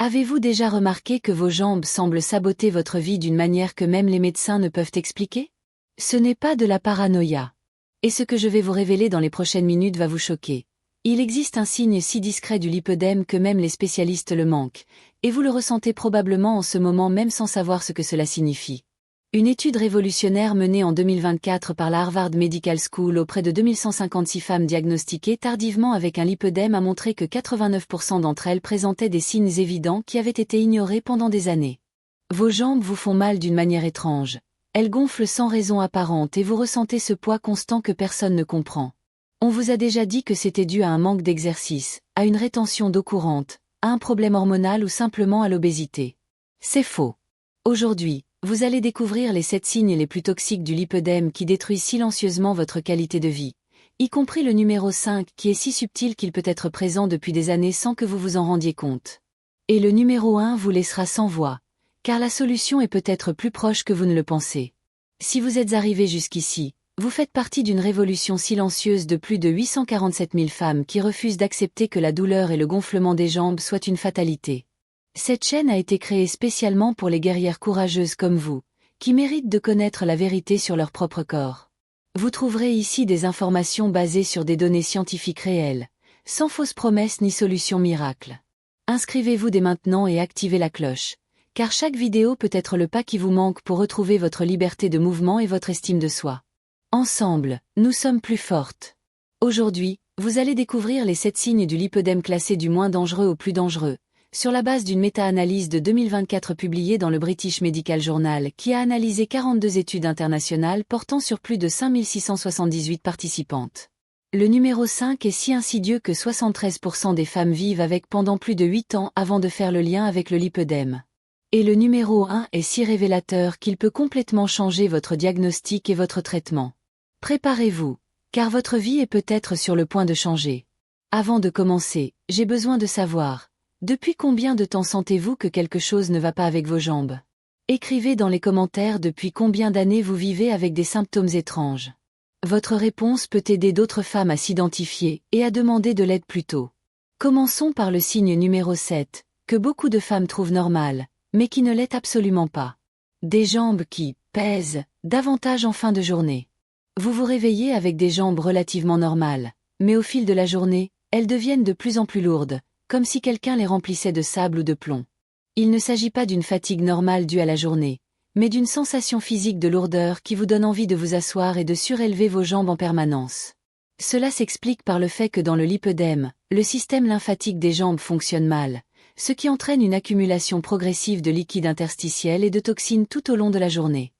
Avez-vous déjà remarqué que vos jambes semblent saboter votre vie d'une manière que même les médecins ne peuvent expliquer? Ce n'est pas de la paranoïa. Et ce que je vais vous révéler dans les prochaines minutes va vous choquer. Il existe un signe si discret du lipœdème que même les spécialistes le manquent, et vous le ressentez probablement en ce moment même sans savoir ce que cela signifie. Une étude révolutionnaire menée en 2024 par la Harvard Medical School auprès de 2156 femmes diagnostiquées tardivement avec un lipœdème a montré que 89% d'entre elles présentaient des signes évidents qui avaient été ignorés pendant des années. Vos jambes vous font mal d'une manière étrange. Elles gonflent sans raison apparente et vous ressentez ce poids constant que personne ne comprend. On vous a déjà dit que c'était dû à un manque d'exercice, à une rétention d'eau courante, à un problème hormonal ou simplement à l'obésité. C'est faux. Aujourd'hui, vous allez découvrir les 7 signes les plus toxiques du lipœdème qui détruisent silencieusement votre qualité de vie, y compris le numéro 5 qui est si subtil qu'il peut être présent depuis des années sans que vous vous en rendiez compte. Et le numéro 1 vous laissera sans voix, car la solution est peut-être plus proche que vous ne le pensez. Si vous êtes arrivé jusqu'ici, vous faites partie d'une révolution silencieuse de plus de 847 000 femmes qui refusent d'accepter que la douleur et le gonflement des jambes soient une fatalité. Cette chaîne a été créée spécialement pour les guerrières courageuses comme vous, qui méritent de connaître la vérité sur leur propre corps. Vous trouverez ici des informations basées sur des données scientifiques réelles, sans fausses promesses ni solutions miracles. Inscrivez-vous dès maintenant et activez la cloche, car chaque vidéo peut être le pas qui vous manque pour retrouver votre liberté de mouvement et votre estime de soi. Ensemble, nous sommes plus fortes. Aujourd'hui, vous allez découvrir les 7 signes du lipœdème classés du moins dangereux au plus dangereux, sur la base d'une méta-analyse de 2024 publiée dans le British Medical Journal qui a analysé 42 études internationales portant sur plus de 5678 participantes. Le numéro 5 est si insidieux que 73% des femmes vivent avec pendant plus de 8 ans avant de faire le lien avec le lipœdème. Et le numéro 1 est si révélateur qu'il peut complètement changer votre diagnostic et votre traitement. Préparez-vous, car votre vie est peut-être sur le point de changer. Avant de commencer, j'ai besoin de savoir, depuis combien de temps sentez-vous que quelque chose ne va pas avec vos jambes? Écrivez dans les commentaires depuis combien d'années vous vivez avec des symptômes étranges. Votre réponse peut aider d'autres femmes à s'identifier et à demander de l'aide plus tôt. Commençons par le signe numéro 7, que beaucoup de femmes trouvent normal, mais qui ne l'est absolument pas. Des jambes qui pèsent davantage en fin de journée. Vous vous réveillez avec des jambes relativement normales, mais au fil de la journée, elles deviennent de plus en plus lourdes, comme si quelqu'un les remplissait de sable ou de plomb. Il ne s'agit pas d'une fatigue normale due à la journée, mais d'une sensation physique de lourdeur qui vous donne envie de vous asseoir et de surélever vos jambes en permanence. Cela s'explique par le fait que dans le lipœdème, le système lymphatique des jambes fonctionne mal, ce qui entraîne une accumulation progressive de liquide interstitiel et de toxines tout au long de la journée.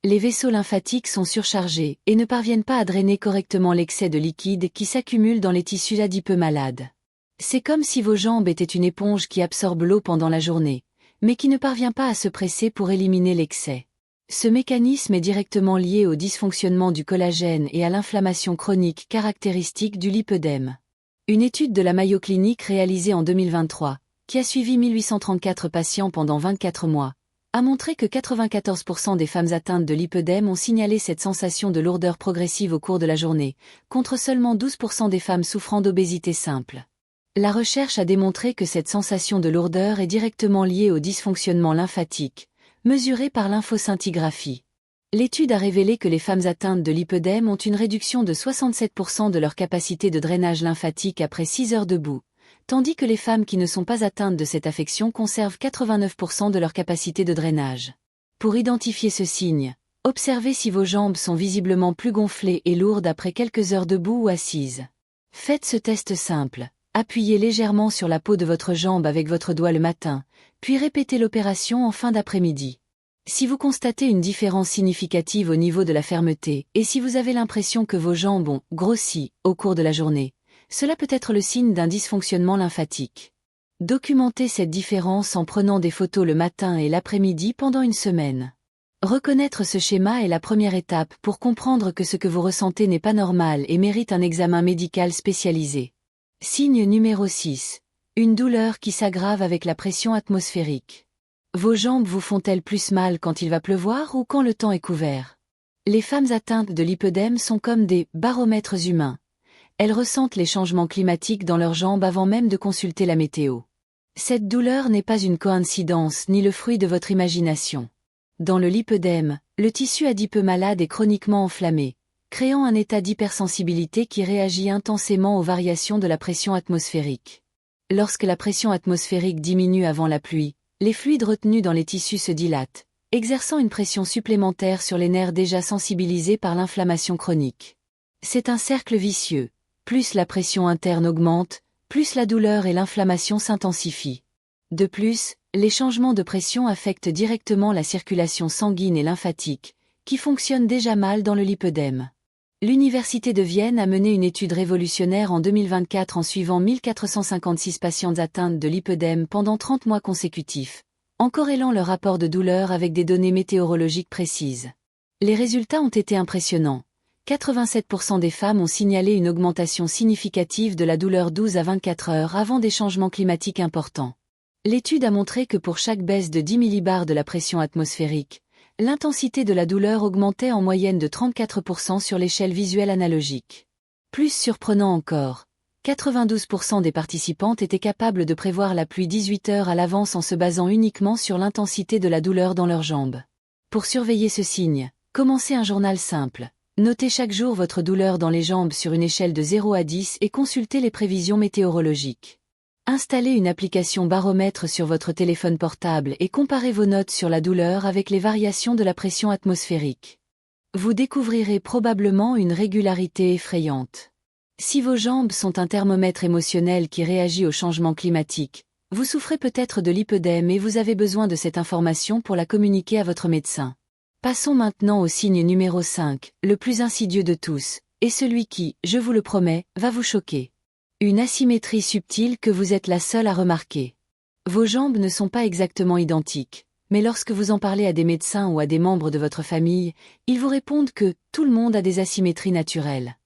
Les vaisseaux lymphatiques sont surchargés et ne parviennent pas à drainer correctement l'excès de liquide qui s'accumule dans les tissus adipeux malades. C'est comme si vos jambes étaient une éponge qui absorbe l'eau pendant la journée, mais qui ne parvient pas à se presser pour éliminer l'excès. Ce mécanisme est directement lié au dysfonctionnement du collagène et à l'inflammation chronique caractéristique du lipœdème. Une étude de la Mayo Clinic réalisée en 2023, qui a suivi 1834 patients pendant 24 mois, a montré que 94% des femmes atteintes de lipœdème ont signalé cette sensation de lourdeur progressive au cours de la journée, contre seulement 12% des femmes souffrant d'obésité simple. La recherche a démontré que cette sensation de lourdeur est directement liée au dysfonctionnement lymphatique, mesuré par lymphoscintigraphie. L'étude a révélé que les femmes atteintes de lipœdème ont une réduction de 67% de leur capacité de drainage lymphatique après 6 heures debout, tandis que les femmes qui ne sont pas atteintes de cette affection conservent 89% de leur capacité de drainage. Pour identifier ce signe, observez si vos jambes sont visiblement plus gonflées et lourdes après quelques heures debout ou assises. Faites ce test simple. Appuyez légèrement sur la peau de votre jambe avec votre doigt le matin, puis répétez l'opération en fin d'après-midi. Si vous constatez une différence significative au niveau de la fermeté, et si vous avez l'impression que vos jambes ont grossi au cours de la journée, cela peut être le signe d'un dysfonctionnement lymphatique. Documentez cette différence en prenant des photos le matin et l'après-midi pendant une semaine. Reconnaître ce schéma est la première étape pour comprendre que ce que vous ressentez n'est pas normal et mérite un examen médical spécialisé. Signe numéro 6. Une douleur qui s'aggrave avec la pression atmosphérique. Vos jambes vous font-elles plus mal quand il va pleuvoir ou quand le temps est couvert? Les femmes atteintes de lipœdème sont comme des baromètres humains. Elles ressentent les changements climatiques dans leurs jambes avant même de consulter la météo. Cette douleur n'est pas une coïncidence ni le fruit de votre imagination. Dans le lipœdème, le tissu adipeux malade est chroniquement enflammé, créant un état d'hypersensibilité qui réagit intensément aux variations de la pression atmosphérique. Lorsque la pression atmosphérique diminue avant la pluie, les fluides retenus dans les tissus se dilatent, exerçant une pression supplémentaire sur les nerfs déjà sensibilisés par l'inflammation chronique. C'est un cercle vicieux. Plus la pression interne augmente, plus la douleur et l'inflammation s'intensifient. De plus, les changements de pression affectent directement la circulation sanguine et lymphatique, qui fonctionnent déjà mal dans le lipœdème. L'Université de Vienne a mené une étude révolutionnaire en 2024 en suivant 1456 patientes atteintes de lipœdème pendant 30 mois consécutifs, en corrélant leur rapport de douleur avec des données météorologiques précises. Les résultats ont été impressionnants. 87% des femmes ont signalé une augmentation significative de la douleur 12 à 24 heures avant des changements climatiques importants. L'étude a montré que pour chaque baisse de 10 millibars de la pression atmosphérique, l'intensité de la douleur augmentait en moyenne de 34% sur l'échelle visuelle analogique. Plus surprenant encore, 92% des participantes étaient capables de prévoir la pluie 18 heures à l'avance en se basant uniquement sur l'intensité de la douleur dans leurs jambes. Pour surveiller ce signe, commencez un journal simple. Notez chaque jour votre douleur dans les jambes sur une échelle de 0 à 10 et consultez les prévisions météorologiques. Installez une application baromètre sur votre téléphone portable et comparez vos notes sur la douleur avec les variations de la pression atmosphérique. Vous découvrirez probablement une régularité effrayante. Si vos jambes sont un thermomètre émotionnel qui réagit au changement climatique, vous souffrez peut-être de lipœdème et vous avez besoin de cette information pour la communiquer à votre médecin. Passons maintenant au signe numéro 5, le plus insidieux de tous, et celui qui, je vous le promets, va vous choquer. Une asymétrie subtile que vous êtes la seule à remarquer. Vos jambes ne sont pas exactement identiques, mais lorsque vous en parlez à des médecins ou à des membres de votre famille, ils vous répondent que tout le monde a des asymétries naturelles.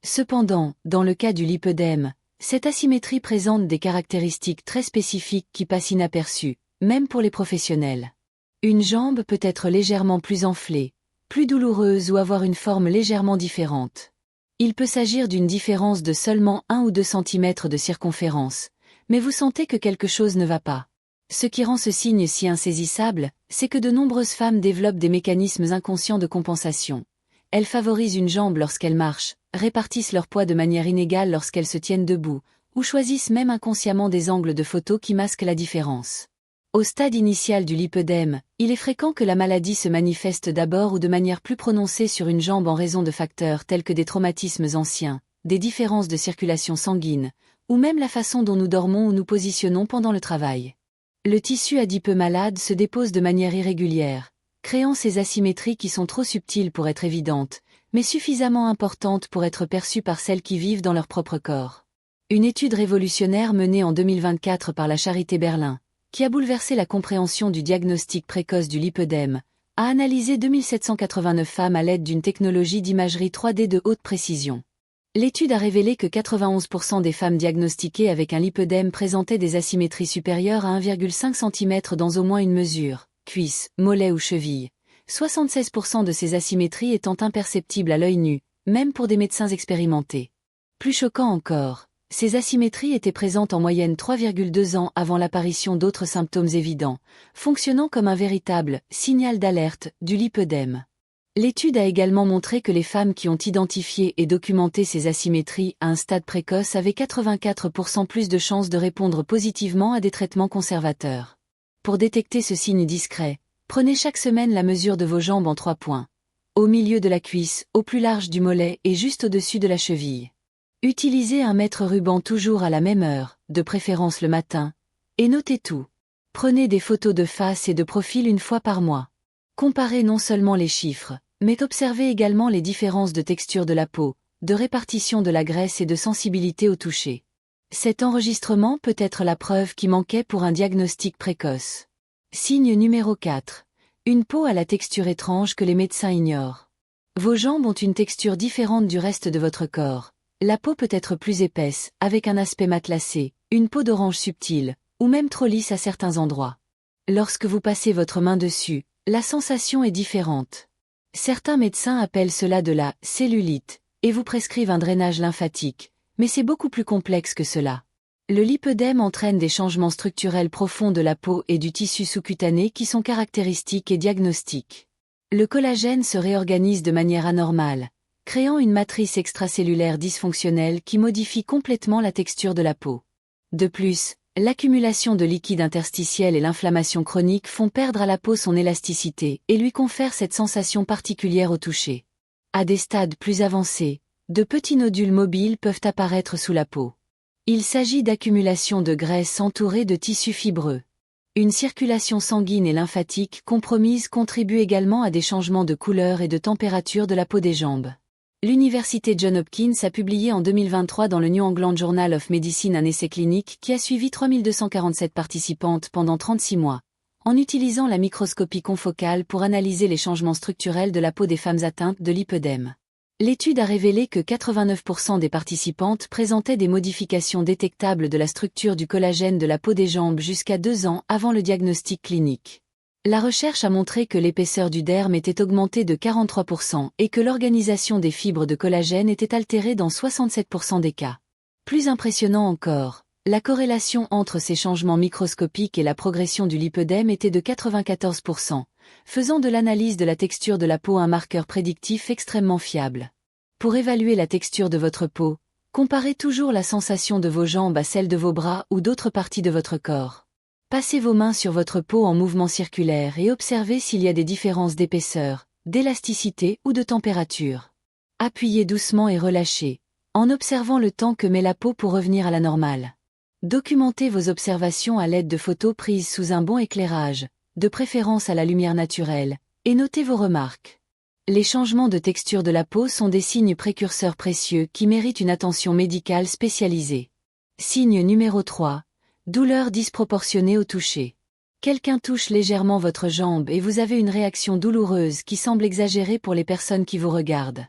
Cependant, dans le cas du lipœdème, cette asymétrie présente des caractéristiques très spécifiques qui passent inaperçues, même pour les professionnels. Une jambe peut être légèrement plus enflée, plus douloureuse ou avoir une forme légèrement différente. Il peut s'agir d'une différence de seulement 1 ou 2 cm de circonférence, mais vous sentez que quelque chose ne va pas. Ce qui rend ce signe si insaisissable, c'est que de nombreuses femmes développent des mécanismes inconscients de compensation. Elles favorisent une jambe lorsqu'elles marchent, répartissent leur poids de manière inégale lorsqu'elles se tiennent debout, ou choisissent même inconsciemment des angles de photo qui masquent la différence. Au stade initial du lipœdème, il est fréquent que la maladie se manifeste d'abord ou de manière plus prononcée sur une jambe en raison de facteurs tels que des traumatismes anciens, des différences de circulation sanguine, ou même la façon dont nous dormons ou nous positionnons pendant le travail. Le tissu adipeux malade se dépose de manière irrégulière, créant ces asymétries qui sont trop subtiles pour être évidentes, mais suffisamment importantes pour être perçues par celles qui vivent dans leur propre corps. Une étude révolutionnaire menée en 2024 par la Charité Berlin, qui a bouleversé la compréhension du diagnostic précoce du lipœdème, a analysé 2789 femmes à l'aide d'une technologie d'imagerie 3D de haute précision. L'étude a révélé que 91% des femmes diagnostiquées avec un lipœdème présentaient des asymétries supérieures à 1,5 cm dans au moins une mesure, cuisse, mollet ou cheville, 76% de ces asymétries étant imperceptibles à l'œil nu, même pour des médecins expérimentés. Plus choquant encore, ces asymétries étaient présentes en moyenne 3,2 ans avant l'apparition d'autres symptômes évidents, fonctionnant comme un véritable signal d'alerte du lipœdème. L'étude a également montré que les femmes qui ont identifié et documenté ces asymétries à un stade précoce avaient 84% plus de chances de répondre positivement à des traitements conservateurs. Pour détecter ce signe discret, prenez chaque semaine la mesure de vos jambes en 3 points. Au milieu de la cuisse, au plus large du mollet et juste au-dessus de la cheville. Utilisez un mètre-ruban toujours à la même heure, de préférence le matin, et notez tout. Prenez des photos de face et de profil une fois par mois. Comparez non seulement les chiffres, mais observez également les différences de texture de la peau, de répartition de la graisse et de sensibilité au toucher. Cet enregistrement peut être la preuve qui manquait pour un diagnostic précoce. Signe numéro 4. Une peau à la texture étrange que les médecins ignorent. Vos jambes ont une texture différente du reste de votre corps. La peau peut être plus épaisse, avec un aspect matelassé, une peau d'orange subtile, ou même trop lisse à certains endroits. Lorsque vous passez votre main dessus, la sensation est différente. Certains médecins appellent cela de la cellulite, et vous prescrivent un drainage lymphatique, mais c'est beaucoup plus complexe que cela. Le lipœdème entraîne des changements structurels profonds de la peau et du tissu sous-cutané qui sont caractéristiques et diagnostiques. Le collagène se réorganise de manière anormale, créant une matrice extracellulaire dysfonctionnelle qui modifie complètement la texture de la peau. De plus, l'accumulation de liquide interstitiel et l'inflammation chronique font perdre à la peau son élasticité et lui confèrent cette sensation particulière au toucher. À des stades plus avancés, de petits nodules mobiles peuvent apparaître sous la peau. Il s'agit d'accumulation de graisse entourée de tissus fibreux. Une circulation sanguine et lymphatique compromise contribue également à des changements de couleur et de température de la peau des jambes. L'université Johns Hopkins a publié en 2023 dans le New England Journal of Medicine un essai clinique qui a suivi 3247 participantes pendant 36 mois, en utilisant la microscopie confocale pour analyser les changements structurels de la peau des femmes atteintes de lipœdème. L'étude a révélé que 89% des participantes présentaient des modifications détectables de la structure du collagène de la peau des jambes jusqu'à 2 ans avant le diagnostic clinique. La recherche a montré que l'épaisseur du derme était augmentée de 43% et que l'organisation des fibres de collagène était altérée dans 67% des cas. Plus impressionnant encore, la corrélation entre ces changements microscopiques et la progression du lipœdème était de 94%. Faisant de l'analyse de la texture de la peau un marqueur prédictif extrêmement fiable. Pour évaluer la texture de votre peau, comparez toujours la sensation de vos jambes à celle de vos bras ou d'autres parties de votre corps. Passez vos mains sur votre peau en mouvement circulaire et observez s'il y a des différences d'épaisseur, d'élasticité ou de température. Appuyez doucement et relâchez, en observant le temps que met la peau pour revenir à la normale. Documentez vos observations à l'aide de photos prises sous un bon éclairage, de préférence à la lumière naturelle, et notez vos remarques. Les changements de texture de la peau sont des signes précurseurs précieux qui méritent une attention médicale spécialisée. Signe numéro 3. Douleur disproportionnée au toucher. Quelqu'un touche légèrement votre jambe et vous avez une réaction douloureuse qui semble exagérée pour les personnes qui vous regardent.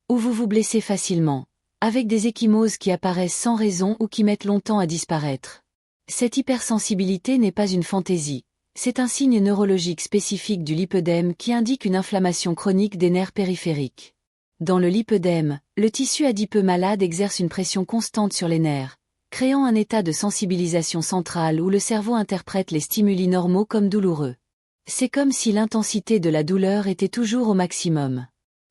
Ou vous vous blessez facilement, avec des ecchymoses qui apparaissent sans raison ou qui mettent longtemps à disparaître. Cette hypersensibilité n'est pas une fantaisie. C'est un signe neurologique spécifique du lipœdème qui indique une inflammation chronique des nerfs périphériques. Dans le lipœdème, le tissu adipeux malade exerce une pression constante sur les nerfs, créant un état de sensibilisation centrale où le cerveau interprète les stimuli normaux comme douloureux. C'est comme si l'intensité de la douleur était toujours au maximum.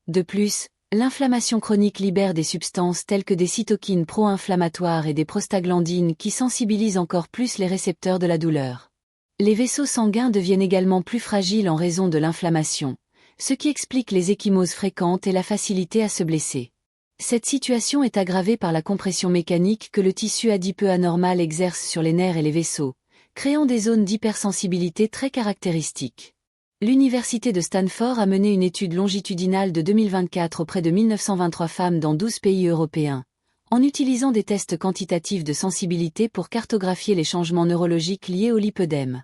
De plus, l'inflammation chronique libère des substances telles que des cytokines pro-inflammatoires et des prostaglandines qui sensibilisent encore plus les récepteurs de la douleur. Les vaisseaux sanguins deviennent également plus fragiles en raison de l'inflammation, ce qui explique les ecchymoses fréquentes et la facilité à se blesser. Cette situation est aggravée par la compression mécanique que le tissu adipeux anormal exerce sur les nerfs et les vaisseaux, créant des zones d'hypersensibilité très caractéristiques. L'Université de Stanford a mené une étude longitudinale de 2024 auprès de 1923 femmes dans 12 pays européens, en utilisant des tests quantitatifs de sensibilité pour cartographier les changements neurologiques liés au lipœdème.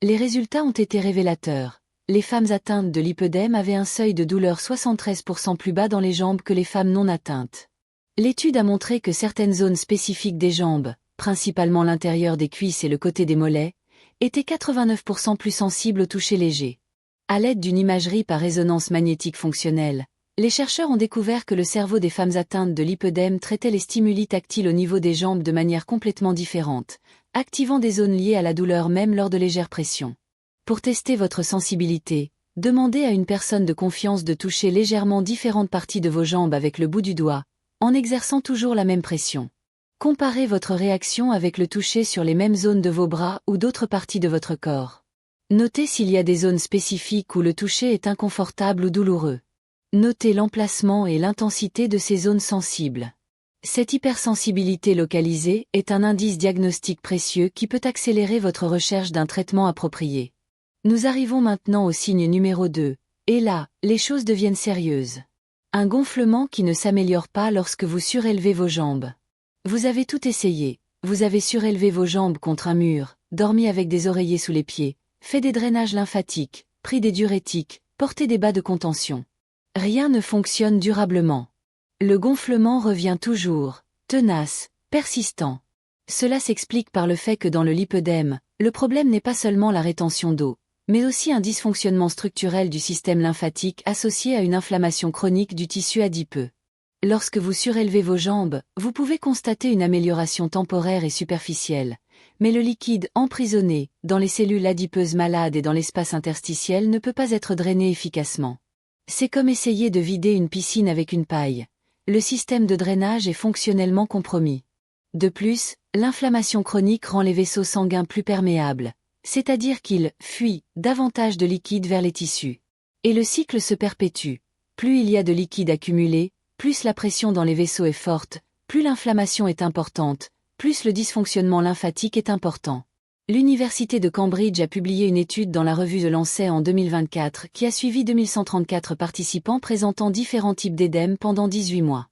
Les résultats ont été révélateurs. Les femmes atteintes de lipœdème avaient un seuil de douleur 73% plus bas dans les jambes que les femmes non atteintes. L'étude a montré que certaines zones spécifiques des jambes, principalement l'intérieur des cuisses et le côté des mollets, étaient 89% plus sensibles au toucher léger. À l'aide d'une imagerie par résonance magnétique fonctionnelle, les chercheurs ont découvert que le cerveau des femmes atteintes de lipœdème traitait les stimuli tactiles au niveau des jambes de manière complètement différente, activant des zones liées à la douleur même lors de légères pressions. Pour tester votre sensibilité, demandez à une personne de confiance de toucher légèrement différentes parties de vos jambes avec le bout du doigt, en exerçant toujours la même pression. Comparez votre réaction avec le toucher sur les mêmes zones de vos bras ou d'autres parties de votre corps. Notez s'il y a des zones spécifiques où le toucher est inconfortable ou douloureux. Notez l'emplacement et l'intensité de ces zones sensibles. Cette hypersensibilité localisée est un indice diagnostique précieux qui peut accélérer votre recherche d'un traitement approprié. Nous arrivons maintenant au signe numéro 2, et là, les choses deviennent sérieuses. Un gonflement qui ne s'améliore pas lorsque vous surélevez vos jambes. Vous avez tout essayé, vous avez surélevé vos jambes contre un mur, dormi avec des oreillers sous les pieds, fait des drainages lymphatiques, pris des diurétiques, porté des bas de contention. Rien ne fonctionne durablement. Le gonflement revient toujours, tenace, persistant. Cela s'explique par le fait que dans le lipœdème, le problème n'est pas seulement la rétention d'eau, mais aussi un dysfonctionnement structurel du système lymphatique associé à une inflammation chronique du tissu adipeux. Lorsque vous surélevez vos jambes, vous pouvez constater une amélioration temporaire et superficielle, mais le liquide emprisonné dans les cellules adipeuses malades et dans l'espace interstitiel ne peut pas être drainé efficacement. C'est comme essayer de vider une piscine avec une paille. Le système de drainage est fonctionnellement compromis. De plus, l'inflammation chronique rend les vaisseaux sanguins plus perméables, c'est-à-dire qu'ils fuient davantage de liquide vers les tissus. Et le cycle se perpétue. Plus il y a de liquide accumulé, plus la pression dans les vaisseaux est forte, plus l'inflammation est importante, plus le dysfonctionnement lymphatique est important. L'Université de Cambridge a publié une étude dans la revue The Lancet en 2024 qui a suivi 2134 participants présentant différents types d'édème pendant 18 mois.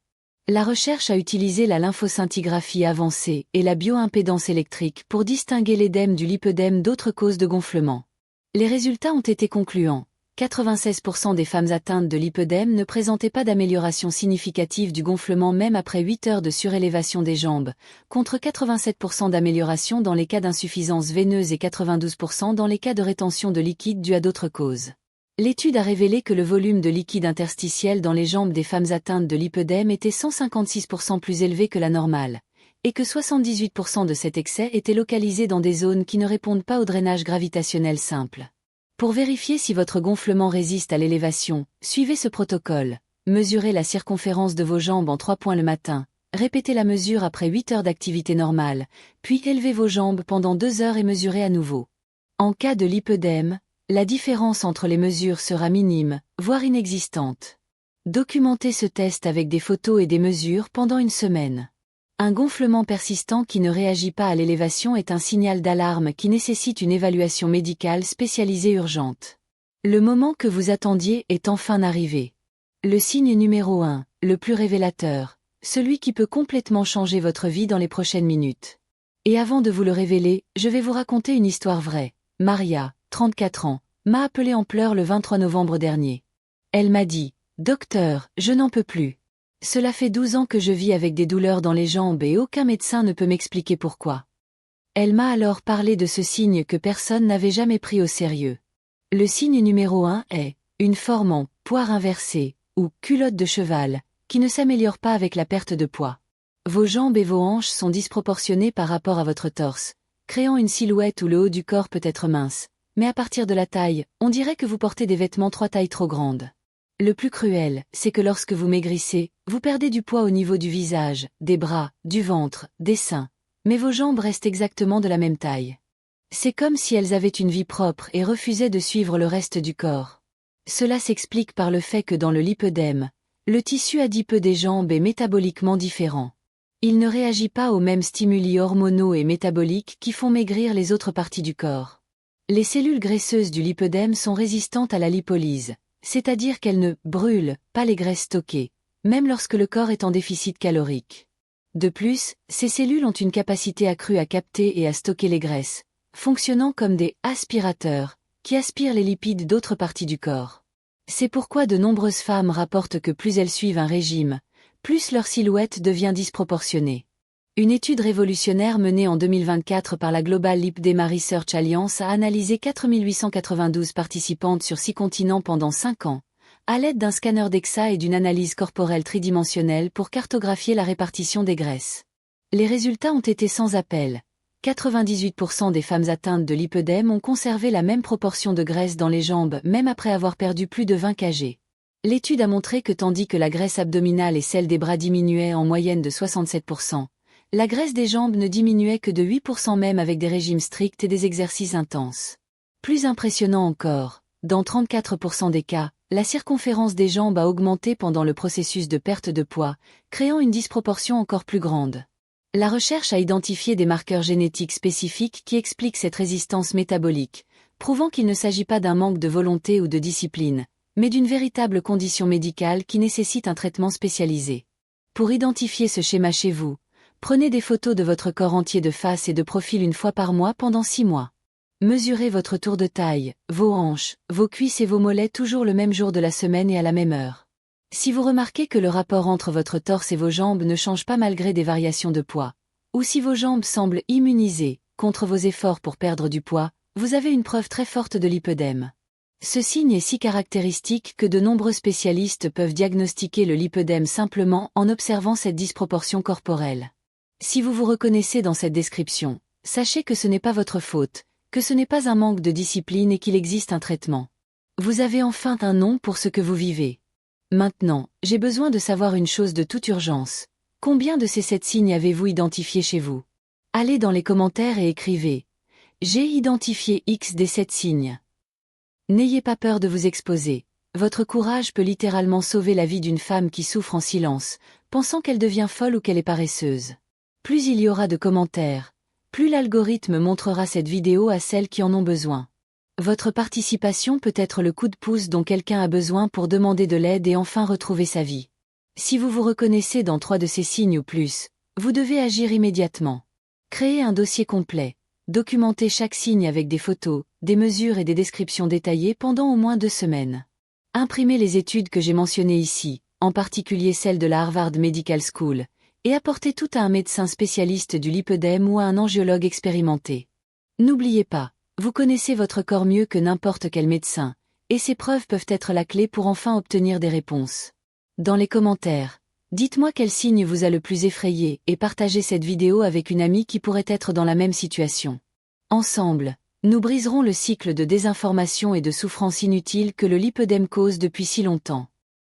La recherche a utilisé la lymphoscintigraphie avancée et la bioimpédance électrique pour distinguer l'édème du lipœdème d'autres causes de gonflement. Les résultats ont été concluants. 96% des femmes atteintes de lipœdème ne présentaient pas d'amélioration significative du gonflement même après 8 heures de surélévation des jambes, contre 87% d'amélioration dans les cas d'insuffisance veineuse et 92% dans les cas de rétention de liquide due à d'autres causes. L'étude a révélé que le volume de liquide interstitiel dans les jambes des femmes atteintes de lipœdème était 156% plus élevé que la normale, et que 78% de cet excès était localisé dans des zones qui ne répondent pas au drainage gravitationnel simple. Pour vérifier si votre gonflement résiste à l'élévation, suivez ce protocole. Mesurez la circonférence de vos jambes en 3 points le matin, répétez la mesure après 8 heures d'activité normale, puis élevez vos jambes pendant 2 heures et mesurez à nouveau. En cas de lipœdème, la différence entre les mesures sera minime, voire inexistante. Documentez ce test avec des photos et des mesures pendant une semaine. Un gonflement persistant qui ne réagit pas à l'élévation est un signal d'alarme qui nécessite une évaluation médicale spécialisée urgente. Le moment que vous attendiez est enfin arrivé. Le signe numéro 1, le plus révélateur, celui qui peut complètement changer votre vie dans les prochaines minutes. Et avant de vous le révéler, je vais vous raconter une histoire vraie. Maria, 34 ans, m'a appelé en pleurs le 23 novembre dernier. Elle m'a dit « Docteur, je n'en peux plus. Cela fait 12 ans que je vis avec des douleurs dans les jambes et aucun médecin ne peut m'expliquer pourquoi. » Elle m'a alors parlé de ce signe que personne n'avait jamais pris au sérieux. Le signe numéro 1 est une forme en poire inversée ou culotte de cheval qui ne s'améliore pas avec la perte de poids. Vos jambes et vos hanches sont disproportionnées par rapport à votre torse, créant une silhouette où le haut du corps peut être mince, mais à partir de la taille, on dirait que vous portez des vêtements 3 tailles trop grandes. Le plus cruel, c'est que lorsque vous maigrissez, vous perdez du poids au niveau du visage, des bras, du ventre, des seins, mais vos jambes restent exactement de la même taille. C'est comme si elles avaient une vie propre et refusaient de suivre le reste du corps. Cela s'explique par le fait que dans le lipœdème, le tissu adipeux des jambes est métaboliquement différent. Il ne réagit pas aux mêmes stimuli hormonaux et métaboliques qui font maigrir les autres parties du corps. Les cellules graisseuses du lipœdème sont résistantes à la lipolyse, c'est-à-dire qu'elles ne brûlent pas les graisses stockées, même lorsque le corps est en déficit calorique. De plus, ces cellules ont une capacité accrue à capter et à stocker les graisses, fonctionnant comme des aspirateurs, qui aspirent les lipides d'autres parties du corps. C'est pourquoi de nombreuses femmes rapportent que plus elles suivent un régime, plus leur silhouette devient disproportionnée. Une étude révolutionnaire menée en 2024 par la Global Lipedema Research Alliance a analysé 4892 participantes sur 6 continents pendant 5 ans, à l'aide d'un scanner DEXA et d'une analyse corporelle tridimensionnelle pour cartographier la répartition des graisses. Les résultats ont été sans appel. 98% des femmes atteintes de lipœdème ont conservé la même proportion de graisse dans les jambes même après avoir perdu plus de 20 kg. L'étude a montré que tandis que la graisse abdominale et celle des bras diminuaient en moyenne de 67%, la graisse des jambes ne diminuait que de 8% même avec des régimes stricts et des exercices intenses. Plus impressionnant encore, dans 34% des cas, la circonférence des jambes a augmenté pendant le processus de perte de poids, créant une disproportion encore plus grande. La recherche a identifié des marqueurs génétiques spécifiques qui expliquent cette résistance métabolique, prouvant qu'il ne s'agit pas d'un manque de volonté ou de discipline, mais d'une véritable condition médicale qui nécessite un traitement spécialisé. Pour identifier ce schéma chez vous, prenez des photos de votre corps entier de face et de profil 1 fois par mois pendant 6 mois. Mesurez votre tour de taille, vos hanches, vos cuisses et vos mollets toujours le même jour de la semaine et à la même heure. Si vous remarquez que le rapport entre votre torse et vos jambes ne change pas malgré des variations de poids, ou si vos jambes semblent immunisées contre vos efforts pour perdre du poids, vous avez une preuve très forte de lipœdème. Ce signe est si caractéristique que de nombreux spécialistes peuvent diagnostiquer le lipœdème simplement en observant cette disproportion corporelle. Si vous vous reconnaissez dans cette description, sachez que ce n'est pas votre faute, que ce n'est pas un manque de discipline et qu'il existe un traitement. Vous avez enfin un nom pour ce que vous vivez. Maintenant, j'ai besoin de savoir une chose de toute urgence. Combien de ces 7 signes avez-vous identifiés chez vous? Allez dans les commentaires et écrivez. J'ai identifié X des 7 signes. N'ayez pas peur de vous exposer. Votre courage peut littéralement sauver la vie d'une femme qui souffre en silence, pensant qu'elle devient folle ou qu'elle est paresseuse. Plus il y aura de commentaires, plus l'algorithme montrera cette vidéo à celles qui en ont besoin. Votre participation peut être le coup de pouce dont quelqu'un a besoin pour demander de l'aide et enfin retrouver sa vie. Si vous vous reconnaissez dans 3 de ces signes ou plus, vous devez agir immédiatement. Créez un dossier complet. Documentez chaque signe avec des photos, des mesures et des descriptions détaillées pendant au moins 2 semaines. Imprimez les études que j'ai mentionnées ici, en particulier celles de la Harvard Medical School, et apportez tout à un médecin spécialiste du lipœdème ou à un angiologue expérimenté. N'oubliez pas, vous connaissez votre corps mieux que n'importe quel médecin, et ces preuves peuvent être la clé pour enfin obtenir des réponses. Dans les commentaires, dites-moi quel signe vous a le plus effrayé et partagez cette vidéo avec une amie qui pourrait être dans la même situation. Ensemble, nous briserons le cycle de désinformation et de souffrance inutile que le lipœdème cause depuis si longtemps.